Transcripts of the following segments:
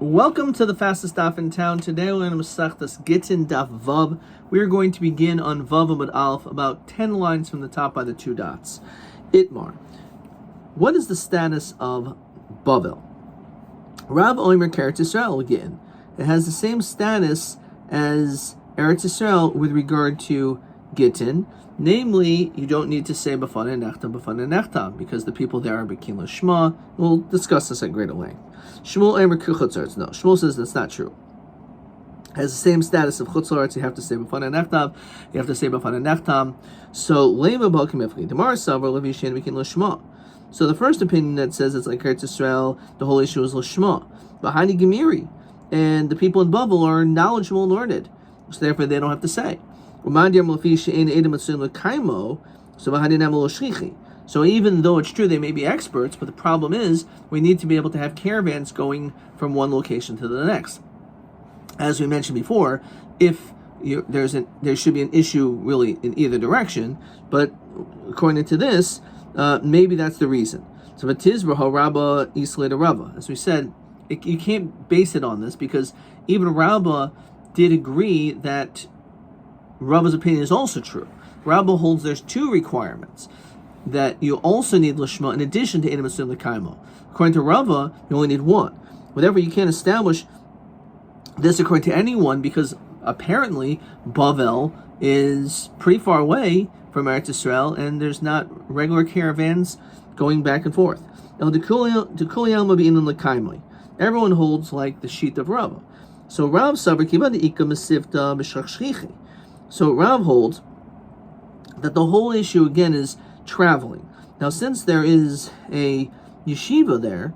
Welcome to the fastest daf in town. Today we're going to Masechtas Gittin daf Vav. We are going to begin on Vav Amud Aleph, about 10 lines from the top by the two dots. Itmar. What is the status of Bavel? Rav Omer Eretz Yisrael Gittin. It has the same status as Eretz Yisrael with regard to Gittin. Namely, you don't need to say B'fanei Nechtam, because the people there are Bekin L'Shma. We'll discuss this at greater length. Shmuel Emer Kuchutzarts. No, Shmuel says that's not true. It has the same status of Chutzarts. You have to say B'fanei Nechtam. You have to say B'fanei Nechtam. So Lema B'Hakim Ifli. Demar Savar Levi Shen Bekin L'Shma. So the first opinion that says it's like Eretz Yisrael, the whole issue is L'Shma. Bahani Gemiri, and the people in Bavel are knowledgeable and learned, so therefore they don't have to say. So even though it's true they may be experts, but the problem is we need to be able to have caravans going from one location to the next. As we mentioned before, if there should be an issue really in either direction, but according to this, maybe that's the reason. So Vatizraha Rabba Islay Rabba. As we said, you can't base it on this because even Rabba did agree that Rabba's opinion is also true. Rabba holds there's two requirements, that you also need Lishma in addition to Edom Asim L'Kaimo. According to Rabba, you only need one. Whatever, you can't establish this according to anyone because apparently Bavel is pretty far away from Eretz Yisrael and there's not regular caravans going back and forth. Everyone holds like the sheet of Rabba. So Rav Savar Kiba the Ika Mesivta Mishachshchichi. So Rav holds that the whole issue again is traveling. Now, since there is a yeshiva there,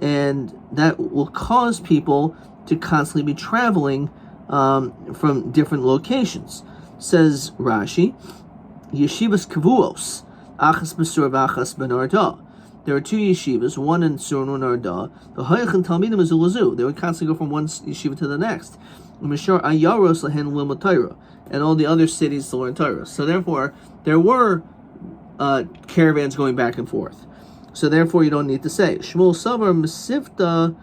and that will cause people to constantly be traveling from different locations, says Rashi, yeshivas kavuos, achas b'sur v'achas b'narda. There are two yeshivas, one in Sur and one in Arda. The Hayach and Talmidim is Ulazu. They would constantly go from one yeshiva to the next. Mishar Ayaros lehen lilmud Torah, and all the other cities to learn Torah. So therefore, there were caravans going back and forth. So therefore, you don't need to say Shmuel Savar Mesivta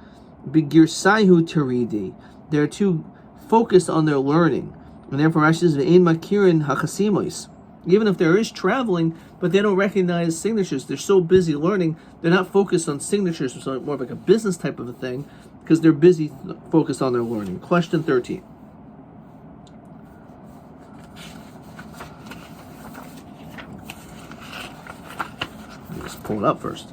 B'Girsaihu Teridi. They're too focused on their learning, and therefore Rashi says Ve'ein Makirin Hachasimois. Even if there is traveling, but they don't recognize signatures. They're so busy learning, they're not focused on signatures. It's more of like a business type of a thing, because they're busy focused on their learning. Question 13. Let's pull it up first.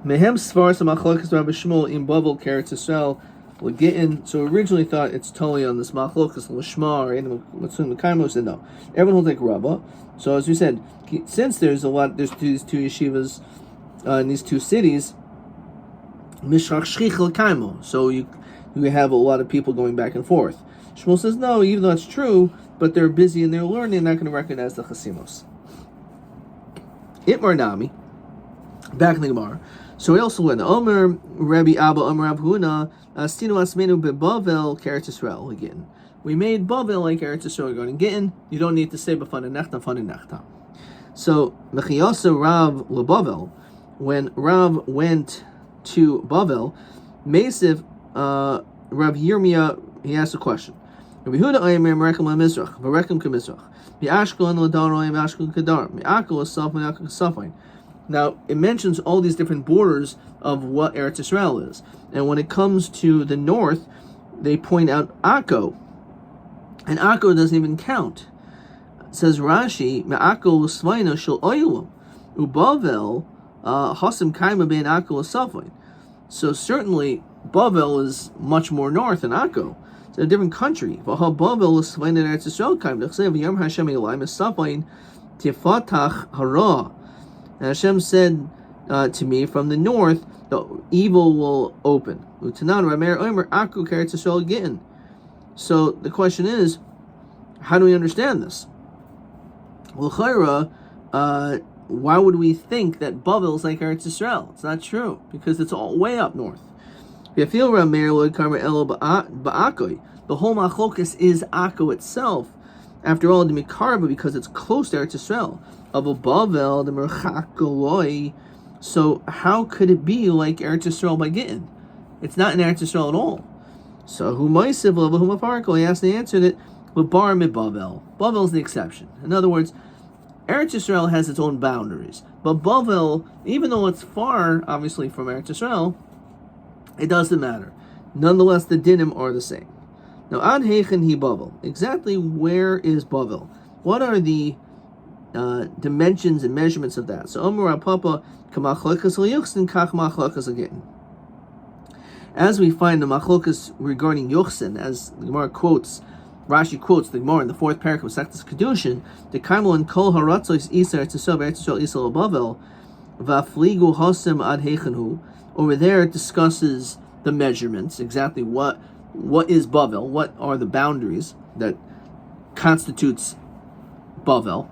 Mehem Svaras Machlokes Rabbi Shmuel in Bavel Eretz Yisrael will get in. So originally thought it's totally on this Machlokes L'Shma or Matzun L'Kaimo. Said no. Everyone will take Rabba. So as we said, since there's these two yeshivas in these two cities, Mishachshchich L'Kaimo. So you have a lot of people going back and forth. Shmuel says no, even though it's true, but they're busy and they're learning, they're not going to recognize the Chasimos. Itmar Nami, back in the Gemara. So we also learn Omer Rabbi Abba Omer Rav Huna Astinu Asmenu Bebavel Eretz Yisrael again. We made Bavel like Eretz Yisrael regarding Gittin. You don't need to say B'fanei Nechtam. So Mechiyasa Rav LeBavel, when Rav went to Bavel, Mesiv Rav Yirmiyah, he asked a question. Rabbi Huda Aymer Merekem LaMizrach Varekem KaMizrach Mi'ashkelon LaDaroim Ashkelon Kadar Mi'akel L'Saf Mi'akel Safain. Now, it mentions all these different borders of what Eretz Yisrael is. And when it comes to the north, they point out Akko. And Akko doesn't even count. It says Rashi, Me'akko L'Svaina Shel Oilam, Ubavel, Hasim Kaima Ben Akko L'Safain. So certainly, Bavel is much more north than Akko. It's a different country. V'ha Bavel L'Svaina Eretz Yisrael Kaim. D'chsev Yom Hashem Elai Mesafain Tifatach Hara. And Hashem said to me, from the north, the evil will open. So the question is, how do we understand this? Well, why would we think that Bavel is like Eretz Yisrael? It's not true, because it's all way up north. The whole Machlokes is Akko itself. After all, the Mikarba, because it's close to Eretz Yisrael. Of a Bavel, the Merchak Goloi, So how could it be like Eretz Yisrael by Gittin? It's not in Eretz Yisrael at all. So who Moisiv Lavahuma Parko? He asked the answer that Labar mi Bavel. Bavel is the exception. In other words, Eretz Yisrael has its own boundaries, but Bavel, even though it's far, obviously, from Eretz Yisrael, it doesn't matter. Nonetheless, the dinim are the same. Now, ad heichen hi Bavel. Exactly where is Bavel? What are the dimensions and measurements of that? So, Omer Papa kamachlokas liyuchsin kach machlokas Gittin. As we find the machlokas regarding Yuchsin, as the Gemara quotes, Rashi quotes the Gemara in the fourth paragraph of Sektas Kedushin, the Kaimel and Kol Haratzos Isar Tzisov Eretz Yisrael Bavel Vafligu Hosem Ad Heichenhu. Over there, it discusses the measurements, exactly what is Bavel, what are the boundaries that constitutes Bavel,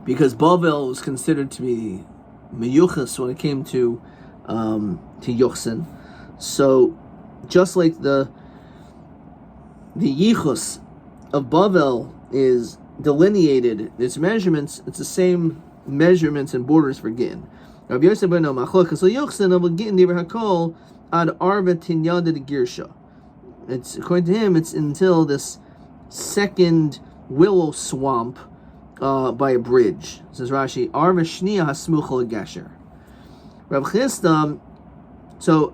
because Bavel was considered to be meyuchas when it came to Yuchsin. So, just like the yichus of Bavel is delineated, its measurements, it's the same measurements and borders for Gittin. Rabbi Yosef ben Machlokas Yuchsin of Gittin Divrei Hakol ad Arva Tinyada de Girsha. It's, according to him, it's until this second willow swamp by a bridge. Says Rashi, Arva Shnia Hasmucha Gesher. Rav Chisda, so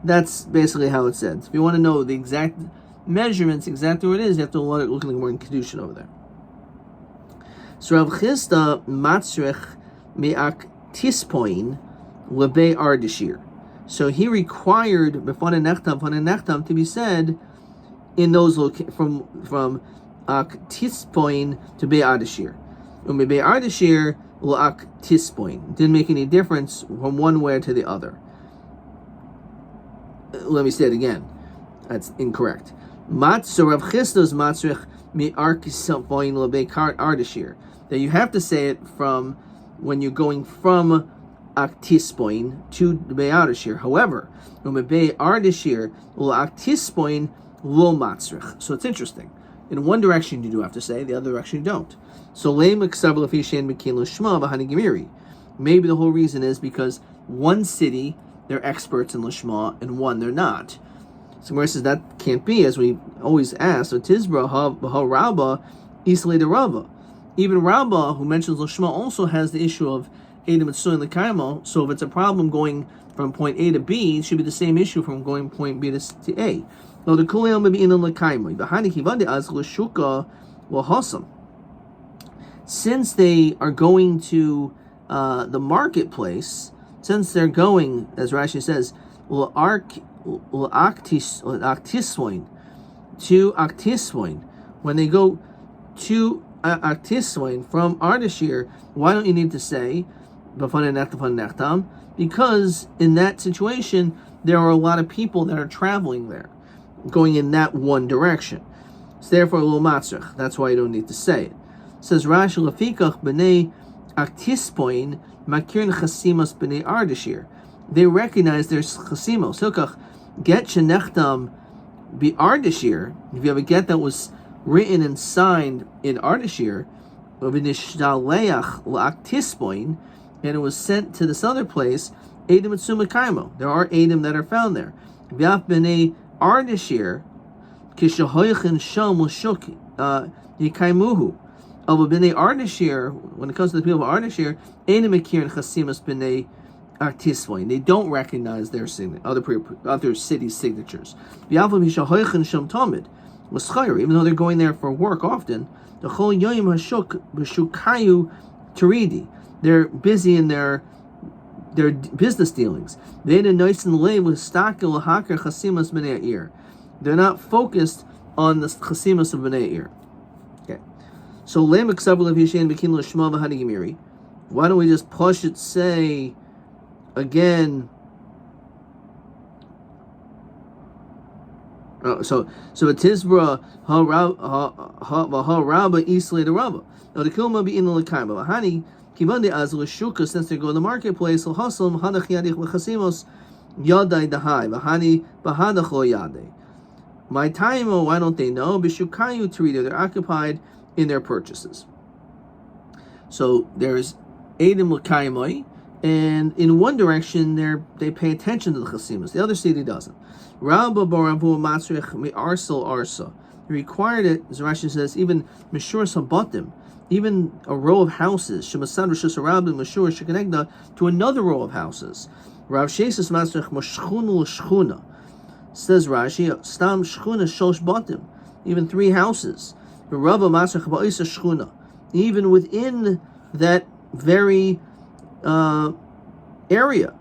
that's basically how it's said. If you want to know the exact measurements, exactly what it is, you have to look at the more in Kedushin over there. So Rav Chisda Matzrich Me'ak Tispoin Lebe Ardashir. So he required B'fane Nechtam to be said in those from Ak Tispoin to Be Ardashir. Be Ardashir L'ak Tispoin. Didn't make any difference from one way to the other. Let me say it again. That's incorrect. So Rav Chisda's Matzrich Me'ark Tispoin Lebe Ardashir. That you have to say it from when you're going from Aktispoin to Be'ardashir. However, Be'ardashir Aktispoin lo Matzrich. So it's interesting. In one direction you do have to say, the other direction you don't. So maybe the whole reason is because one city they're experts in Lishma and one they're not. So Gemara says that can't be, as we always ask. So Tizbra ha Rabba Isle de Rava. Even Rabba, who mentions Lishma, also has the issue of Edom Etzuin Lekaimo. So if it's a problem going from point A to B, it should be the same issue from going point B to A. Now the Kulayel may be in Lekaimo. Bahani Kivande Az Lishuka Wahasam. Since they are going to the marketplace, since they're going, as Rashi says, to Aktiswoin, when they go to Aktiswoin from Ardashir, why don't you need to say because in that situation there are a lot of people that are traveling there, going in that one direction. So therefore, lo matzrich. That's why you don't need to say it. Says Rashi Lafikach b'nei Aktispoin makirin chasimas b'nei Ardashir. They recognize there's chasimos. Hilkach get shenechtam be Ardashir. If you have a get that was written and signed in Ardashir, and it was sent to this other place, Edom and Sumakaimo. There are Edom that are found there. V'af b'nei Ardashir kishahoyachin shom l'shuk yikaimuhu. Of b'nei Ardashir, when it comes to the people of Ardashir, Edom akir and chasimas b'nei Artisvoin. They don't recognize their other cities' signatures. V'afam hishahoyachin shom tamid. Even though they're going there for work often, the whole Yomi Hashuk b'shukayu Turidi. They're busy in their business dealings. They're not focused on the chasimas of Bnei Ir. Okay. So why don't we just push it, say again? So a Tizbra ha Rabba Isle de Rabba. Now the Kilma be in the Lekaima. Hani Kivande az l'shuka, since they go to the marketplace, l'haslam hadach yadich l'chasimos yadai dahai v'hani bahadacho yadai. My time, why don't they know? B'shukayu terida, they're occupied in their purchases. So there's Edom l'kaimoi, and in one direction they pay attention to the chasimos, the other city doesn't. Rabba Baravu Matzrich Arsal Arsa. He required it, as Rashi says, even Mishur Sabatim, even a row of houses, Shemasad Rishus Rabin Mishur Shekanegda, to another row of houses. Rav Shesis Matzrich Mashchunu L'Shchuna. Says Rashi, Stam Shchuna Shosh Batim, even 3 houses. Rabba Matzrich Ba'isa Shchuna. Even within that very area.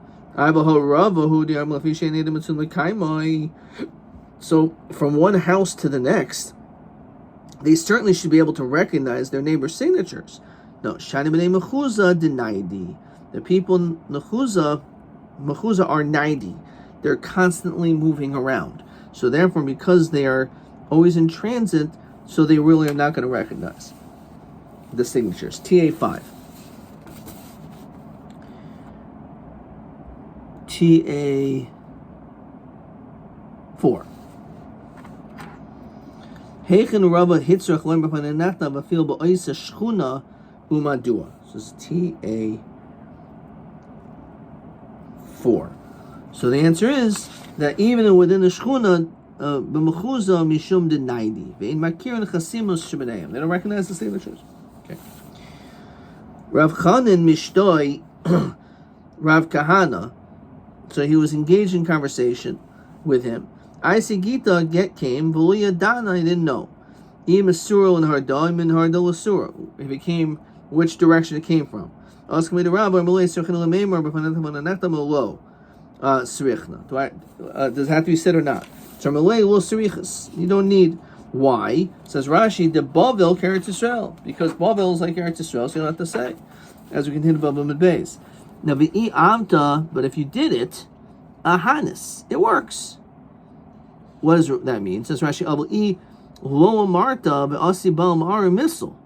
So from one house to the next, they certainly should be able to recognize their neighbor's signatures. No, Shani b'nei Mechuza denaidi. The people in Mechuza are 90. They're constantly moving around. So therefore, because they are always in transit, so they really are not going to recognize the signatures. TA5. TA4. Heichen Rabba Hitzrach Lem B'Panenachta V'Fil B'Oisa Shchuna Umadua. So it's TA4. So the answer is that even within the Shchuna, B'Mechuza Mishum Denaidi Ve'in Makir and Chasimus Shebeneim. They don't recognize the signatures. Okay. Rav Chanan Mishtoi Rav Kahana. So he was engaged in conversation with him. I see Gita get came, Vulia Dana, I didn't know. Im Asura and Harda, Min Harda Lasura. If it came, which direction it came from. Ask me the Rabbi, Malay Sirchan Lamemar, Bafanatam Lo Srichna. Does it have to be said or not? So Malay Lo Srichas. You don't need. Why? Says Rashi, the Bavel Eretz Yisrael. Because Bavel is like Eretz Yisrael, so you don't have to say. As we continue above mid base. Now, v'i amta, but if you did it, ahanis, it works. What does that mean? It says Rashi, abli lo amarta be'asi bal ma'ar missile.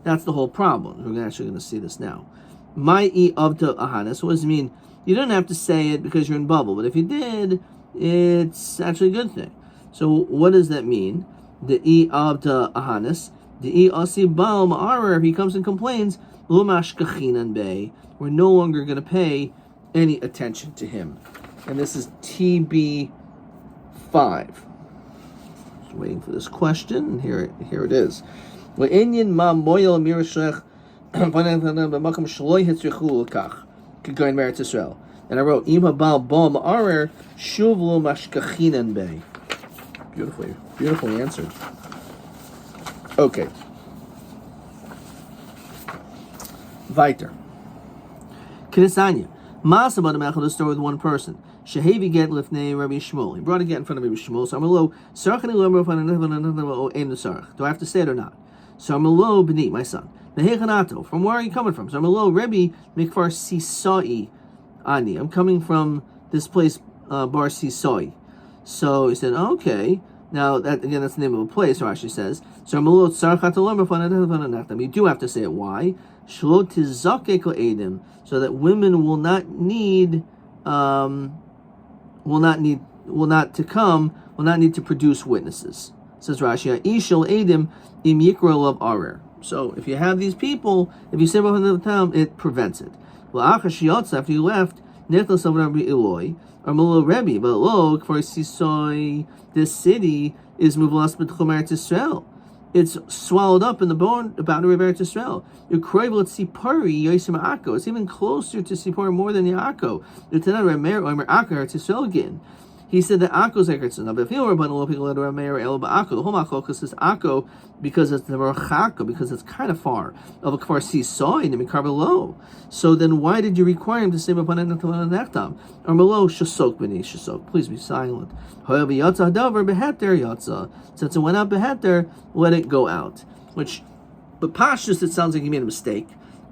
That's the whole problem. We're actually going to see this now. My e avta ahanis. What does it mean? You don't have to say it because you're in bubble, but if you did, it's actually a good thing. So, what does that mean? The e avta ahanis, the e asi bal ma'ar. If he comes and complains, lo mashkachinan bay. We're no longer going to pay any attention to him. And this is TB5. Just waiting for this question, and here it is. And I wrote, beautifully answered. Okay. Weiter. Kinisanya. Masa about the story with one person. Shehevi get lifnei Rabbi Shmuel. He brought a get in front of Rabbi Shmuel. So Amalo sarchani lemro the sarch. Do I have to say it or not? So Amalo b'ni, my son. Nehechanato. From where are you coming from? So Amalo Rabbi Mikfar Sisai Ani. I'm coming from this place Bar Sisai. So he said, okay. Now that again, that's the name of a place. Rashi says. So Amalo sarchat lemro you do have to say it. Why? So that women will not need to produce witnesses. Says Rashi, Ishal Edim im Yikra of Arer. So if you have these people, if you say about the town, it prevents it. Well, after you left, Nechlas of Rabbi Eloi, or Molo Rebbe, but look for Sisoy, this city is Muvlas B'Tchum Eretz Yisrael. It's swallowed up in the boundary of Eretz Yisrael. It's even closer to Sipori more than Yaakov. He said that Akko is Eretz Yisrael. But if you were about to let Rameir El Ba'akko, the whole Machlokas is Akko because it's the Merchaka, because it's kind of far of a Kfar Sisoi and Mikar below. So then why did you require him to say Nechtam? Or Melo Shasok B'nei Shasok. Please be silent. However, Yatza Hadavar Beheter Yatza. Since it went out Beheter, let it go out. Which, but Pashtus, it sounds like he made a mistake.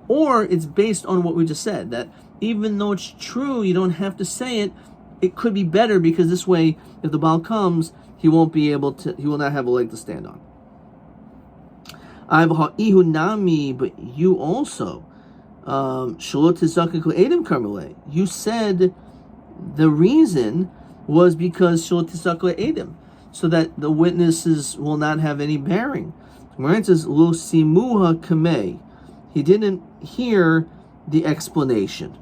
Or it's based on what we just said, that even though it's true, you don't have to say it. It could be better because this way, if the Baal comes, he will not have a leg to stand on. But you also, you said the reason was because so that the witnesses will not have any bearing. It says, Lo simuha kamei. He didn't hear the explanation.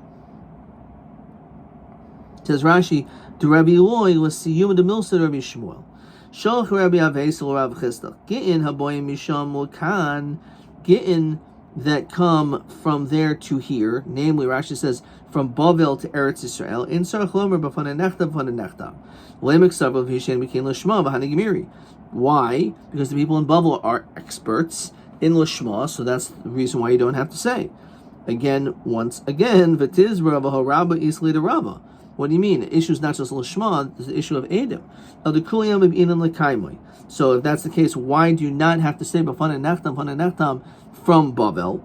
Says Rashi, The Rabbi Eloi was Siyum the Milsa Rabbi Shmuel. Shalach Rabbi Avesel Rav Chisda. Gittin haboyim misham mulkan. Gittin that come from there to here, namely Rashi says from Bavel to Eretz Yisrael. In Sarach Lomer b'fana nechta b'fana nechta. Lemek Savav Hishen became Lishma b'hana Gemiri. Why? Because the people in Bavel are experts in Lishma, so that's the reason why you don't have to say. Once again, V'tiz Rabba Harabba Isli the Rabba. What do you mean? The issue is not just Lishma, it's the issue of Edom. So if that's the case, why do you not have to say B'fana nechtam from Bavel?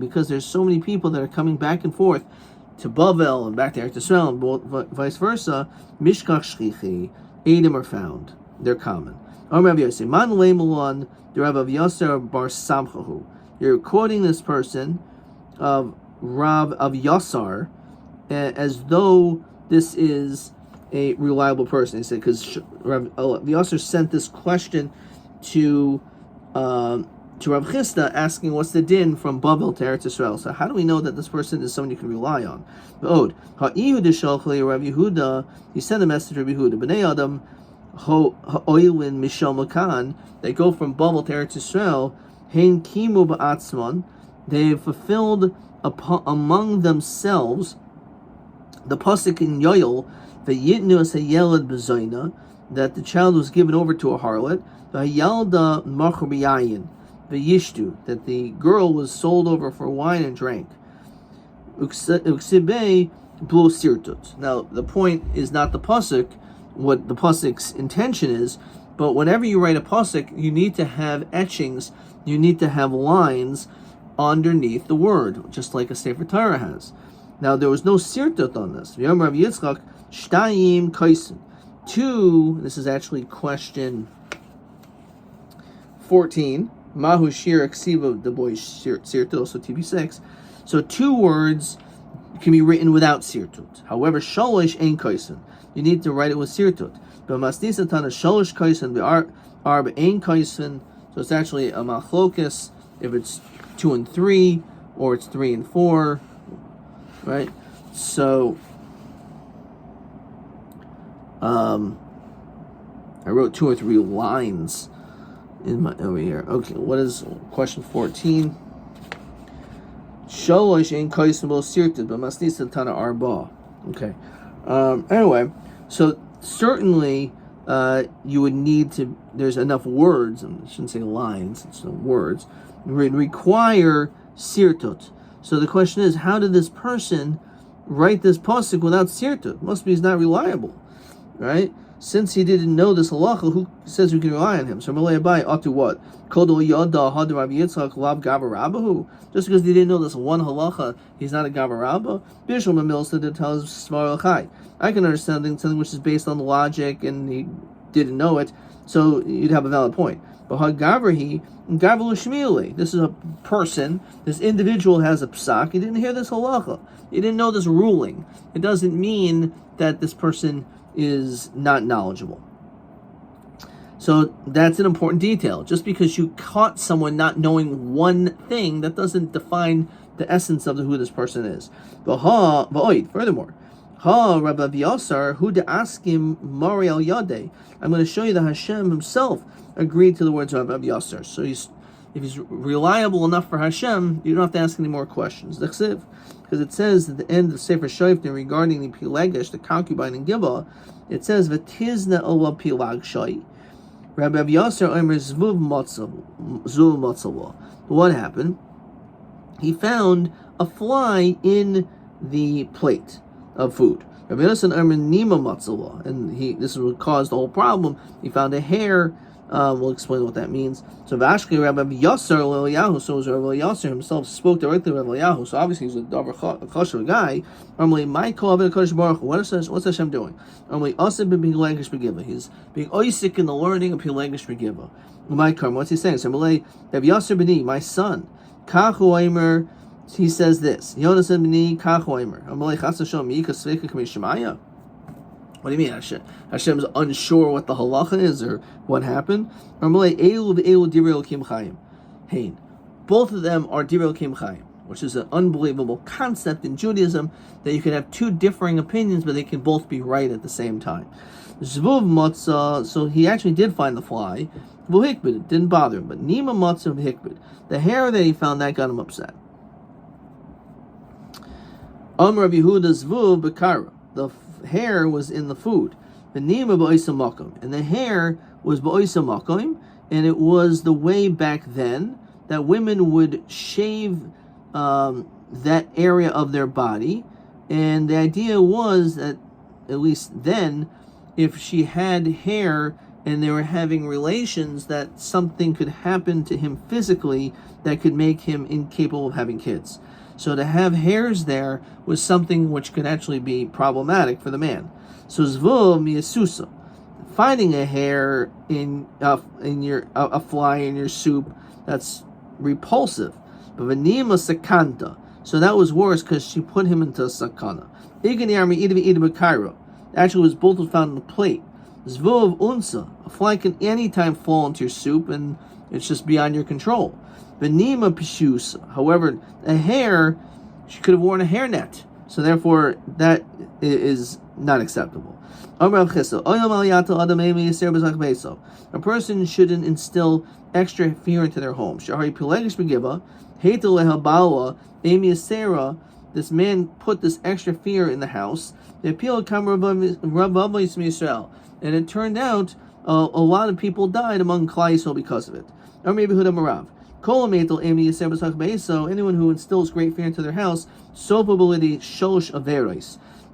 Because there's so many people that are coming back and forth to Bavel and back to Eretz Yisrael and vice versa. Mishkach Shchichi, Edom are found. They're common. You're quoting this person of Rav of Yasar as though this is a reliable person. He said because Rav Yasar sent this question to Rav Chisda asking what's the din from Bavel to Eretz Yisrael. So how do we know that this person is someone you can rely on? He sent a message to Rabbi Yehuda. B'nei Adam ha'oilin mishal makan. They go from Bavel to Eretz Yisrael. Hein kimu ba'atzman. They have fulfilled among themselves the pasuk in Yoel, v'yitnu as hayelad b'zoyna, that the child was given over to a harlot, v'hayalda machur b'yayin, v'yishtu, that the girl was sold over for wine and drank. Uksibei blo sirtut. Now the point is not the pasuk, what the pasuk's intention is, but whenever you write a pasuk, you need to have etchings, you need to have lines underneath the word, just like a Sefer Torah has. Now there was no sirtut on this. Yom Rav Yitzchak shtayim kaisen. 2. This is actually question 14. Mahu shir ksiva the boy sirtut, so TB6. So 2 words can be written without sirtut. However, shalish ain't kaisen. You need to write it with sirtut. But masnisa tana shalish kaisen the arb ain't kaisen. So it's actually a machlokas if it's 2 and 3, or it's 3 and 4, right? So, I wrote 2 or 3 lines in my over here. Okay, what is question 14? Shalosh in kaisimo sirted, but masnisa tana arba. Okay. Anyway, so certainly you would need to. There's enough words. I shouldn't say lines. It's words. Require sirtut. So the question is, how did this person write this pasuk without sirtut? Must be he's not reliable, right? Since he didn't know this halacha, who says we can rely on him? So Malay Abai ought to what? Just because he didn't know this one halacha, he's not a gavarabba. Bishul Mamilsa did tell us Smarel Chai. I can understand something which is based on logic and he didn't know it, so you'd have a valid point. But Hagavarhi, Gavalushmili, this is a person, this individual has a psak, he didn't hear this halacha, he didn't know this ruling. It doesn't mean that this person is not knowledgeable. So that's an important detail. Just because you caught someone not knowing one thing, that doesn't define the essence of who this person is. Furthermore, Rabbi Yasar, who to ask him Mari al Yade. I'm going to show you that Hashem himself agreed to the words of Rabbi Yasar. So if he's reliable enough for Hashem, you don't have to ask any more questions. Because it says at the end of Sefer Shoftim regarding the Pilegesh, the concubine in Givah, it says V'tizna ola pilag shai. Rabbi Yasar omer zvuv matzava. What happened? He found a fly in the plate of food. Rabbi Yasar omer nima matzava, and this is what caused the whole problem. He found a hair. We'll explain what that means. So Vashki Rabbi Yasar Eliyahu, so Rabbi Yasar himself spoke directly to Rabbi Eliyahu. So obviously he's a kosher guy. Normally, my call of Kodesh Baruch. What's Hashem doing? Normally, Asib bin Pilegesh Begiva. He's being oisik in the learning of Pilegesh Begiva. My karm. What's he saying? So Rabbi Yasar b'ni, my son. Kachu Aimer. He says this. Yonasan b'ni Kachu Aimer. Rabbi Chas Hashem Yika Sveka Kamishemaya. What do you mean Hashem's unsure what the halacha is or what happened? Both of them are Divrei Elokim Chaim. which is an unbelievable concept in Judaism, that you could have two differing opinions, but they can both be right at the same time. Zvuv matzah, so he actually did find the fly. V'hikbid, it didn't bother him, but nima matzah v'hikbid, the hair that he found, that got him upset. Rabbi Yehuda zvuv b'kara, the hair was in the food. V'nima b'oisa makom, and the hair was b'oisa makom, and it was the way back then that women would shave that area of their body, and the idea was that, at least then, if she had hair and they were having relations, that something could happen to him physically that could make him incapable of having kids. So to have hairs there was something which could actually be problematic for the man. So zvuv miyasusa, finding a hair in your a fly in your soup, that's repulsive. But v'nima sakanta, so that was worse because she put him into a sakana. Actually, it was both found on the plate. Zvuv unsa, a fly can anytime fall into your soup, and it's just beyond your control. V'nima pishus, however, a hair, she could have worn a hairnet, so therefore that is not acceptable. A person shouldn't instill extra fear into their home. This man put this extra fear in the house. And it turned out a lot of people died among Klal Yisrael because of it. So anyone who instills great fear into their house,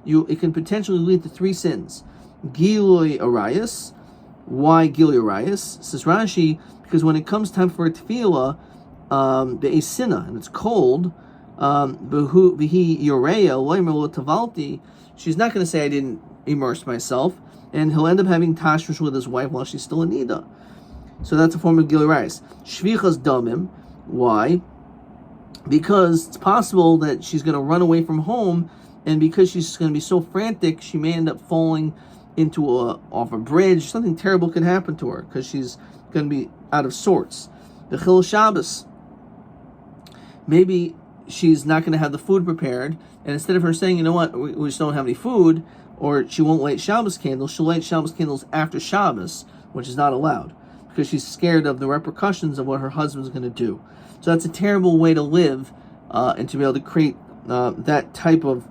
it can potentially lead to 3 sins. Gilui Arayas. Why Gilui Arayas? Says Rashi, because when it comes time for a tefillah, be'esina, and it's cold, Vihi Yoreya, Loimer Tavalti, she's not going to say I didn't immerse myself, and he'll end up having tashmish with his wife while she's still in Nida. So that's a form of Gilui Arayas. Shvichas Damim. Why? Because it's possible that she's going to run away from home, and because she's going to be so frantic, she may end up falling off a bridge. Something terrible could happen to her because she's going to be out of sorts. The Chil Shabbos. Maybe she's not going to have the food prepared, and instead of her saying, you know what, we just don't have any food, or she won't light Shabbos candles, she'll light Shabbos candles after Shabbos, which is not allowed, because she's scared of the repercussions of what her husband's going to do. So that's a terrible way to live, and to be able to create that type of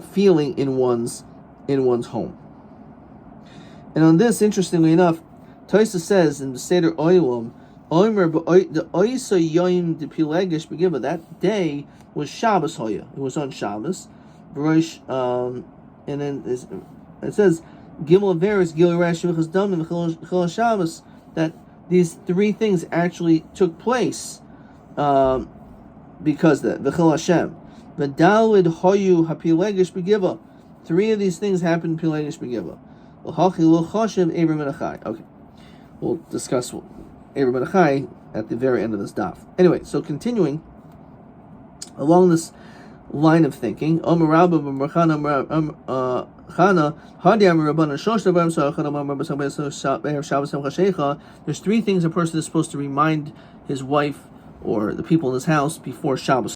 feeling in one's home. And on this, interestingly enough, Tosa says in the Seder Oilam, that day was Shabbos Hoya. It was on Shabbos. And then it says Gimel Averis Gilui Arayas Shvichas Damim Chil Shabbos, that these 3 things actually took place because the V'chil Hashem. V'dalid Hoyu HaPilegish Begiva. 3 of these things happened in Pilegish Begiva. Okay, we'll discuss Eber Menachai at the very end of this daf. Anyway, so continuing along this line of thinking, there's 3 things a person is supposed to remind his wife or the people in his house before Shabbos.